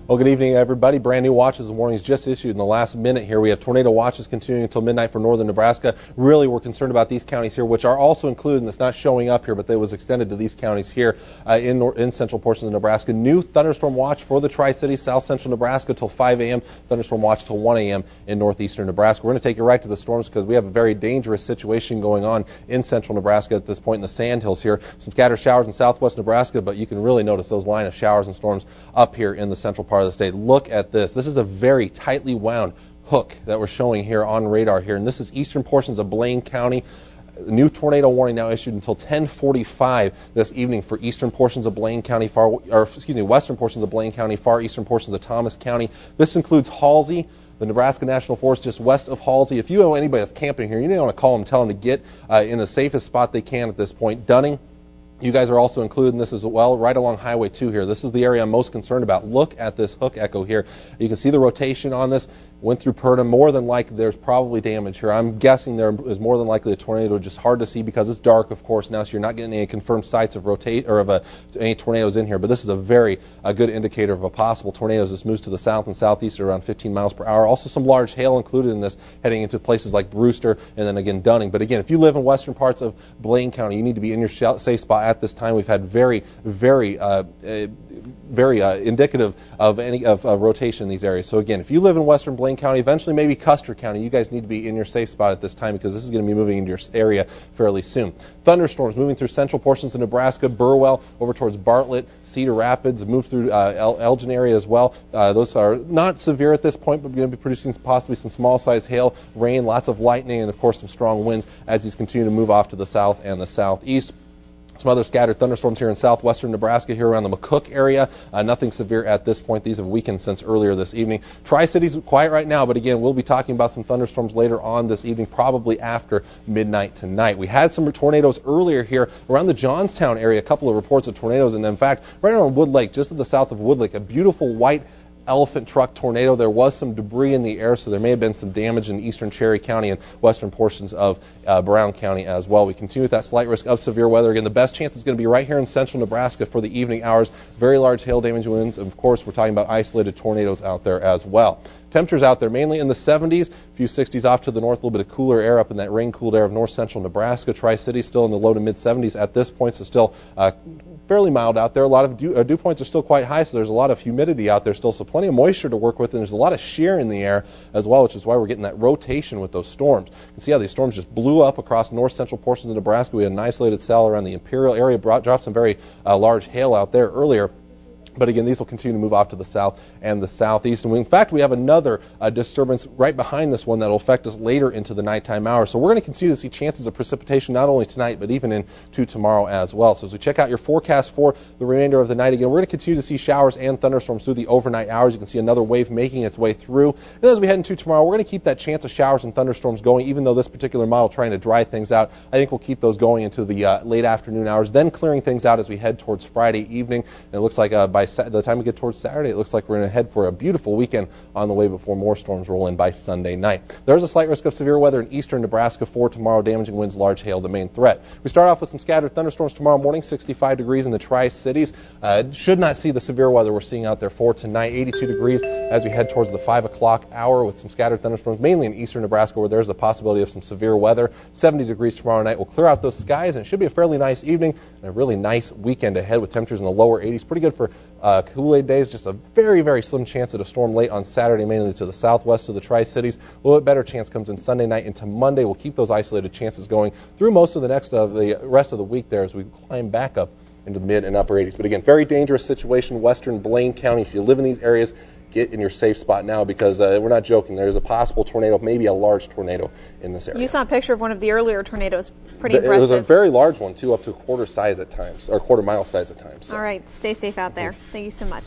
Well, good evening, everybody. Brand new watches and warnings just issued in the last minute here. We have tornado watches continuing until midnight for northern Nebraska. Really, we're concerned about these counties here, which are also included, and it's not showing up here, but it was extended to these counties here in central portions of Nebraska. New thunderstorm watch for the Tri-Cities, south central Nebraska till 5 a.m., thunderstorm watch till 1 a.m. in northeastern Nebraska. We're going to take you right to the storms because we have a very dangerous situation going on in central Nebraska at this point in the Sandhills here. Some scattered showers in southwest Nebraska, but you can really notice those line of showers and storms up here in the central part of the state. Look at this. This is a very tightly wound hook that we're showing here on radar here, and this is eastern portions of Blaine County. New tornado warning now issued until 10:45 this evening for eastern portions of Blaine County, western portions of Blaine County, far eastern portions of Thomas County. This includes Halsey, the Nebraska National Forest just west of Halsey. If you know anybody that's camping here, you need to want to call them, tell them to get in the safest spot they can at this point. Dunning, you guys are also included in this as well, right along Highway 2 here. This is the area I'm most concerned about. Look at this hook echo here. You can see the rotation on this. Went through Purna. More than likely, there's probably damage here. I'm guessing there is more than likely a tornado. Just hard to see because it's dark, of course, now, so you're not getting any confirmed sites of any tornadoes in here. But this is a very good indicator of a possible tornado as this moves to the south and southeast at around 15 miles per hour. Also, some large hail included in this, heading into places like Brewster and then again Dunning. But again, if you live in western parts of Blaine County, you need to be in your safe spot at this time. We've had very indicative of rotation in these areas. So again, if you live in western Blaine County, eventually maybe Custer County, you guys need to be in your safe spot at this time because this is going to be moving into your area fairly soon. Thunderstorms moving through central portions of Nebraska, Burwell over towards Bartlett, Cedar Rapids, move through Elgin area as well. Those are not severe at this point, but going to be producing possibly some small-sized hail, rain, lots of lightning, and of course some strong winds as these continue to move off to the south and the southeast. Some other scattered thunderstorms here in southwestern Nebraska, here around the McCook area. Nothing severe at this point. These have weakened since earlier this evening. Tri-Cities quiet right now, but again, we'll be talking about some thunderstorms later on this evening, probably after midnight tonight. We had some tornadoes earlier here around the Johnstown area, a couple of reports of tornadoes, and in fact, right around Wood Lake, just to the south of Wood Lake, a beautiful white elephant truck tornado. There was some debris in the air, so there may have been some damage in eastern Cherry County and western portions of Brown County as well. We continue with that slight risk of severe weather. Again, the best chance is going to be right here in central Nebraska for the evening hours. Very large hail damage winds. Of course, we're talking about isolated tornadoes out there as well. Temperatures out there mainly in the 70s, a few 60s off to the north, a little bit of cooler air up in that rain-cooled air of north central Nebraska. Tri-Cities still in the low to mid 70s at this point, so still fairly mild out there. A lot of dew points are still quite high, so there's a lot of humidity out there still, so plenty of moisture to work with, and there's a lot of shear in the air as well, which is why we're getting that rotation with those storms. You can see how these storms just blew up across north central portions of Nebraska. We had an isolated cell around the Imperial area, dropped some very large hail out there earlier. But again, these will continue to move off to the south and the southeast. And in fact, we have another disturbance right behind this one that will affect us later into the nighttime hours. So we're going to continue to see chances of precipitation not only tonight, but even into tomorrow as well. So as we check out your forecast for the remainder of the night, again, we're going to continue to see showers and thunderstorms through the overnight hours. You can see another wave making its way through. And as we head into tomorrow, we're going to keep that chance of showers and thunderstorms going, even though this particular model trying to dry things out. I think we'll keep those going into the late afternoon hours, then clearing things out as we head towards Friday evening. And it looks like by the time we get towards Saturday, it looks like we're going to head for a beautiful weekend on the way before more storms roll in by Sunday night. There's a slight risk of severe weather in eastern Nebraska for tomorrow. Damaging winds, large hail, the main threat. We start off with some scattered thunderstorms tomorrow morning, 65 degrees in the Tri-Cities. Should not see the severe weather we're seeing out there for tonight. 82 degrees as we head towards the 5 o'clock hour with some scattered thunderstorms, mainly in eastern Nebraska where there's the possibility of some severe weather. 70 degrees tomorrow night. We'll clear out those skies, and it should be a fairly nice evening and a really nice weekend ahead with temperatures in the lower 80s. Pretty good for Kool-Aid days. Just a very, very slim chance at a storm late on Saturday, mainly to the southwest of the Tri-Cities. A little bit better chance comes in Sunday night into Monday. We'll keep those isolated chances going through most of the rest of the week there as we climb back up into the mid and upper 80s. But again, very dangerous situation, western Blaine County. If you live in these areas, get in your safe spot now because we're not joking. There's a possible tornado, maybe a large tornado in this area. You saw a picture of one of the earlier tornadoes. Pretty impressive. It was a very large one, too, up to a quarter mile size at times. All right, stay safe out there. Thank you so much.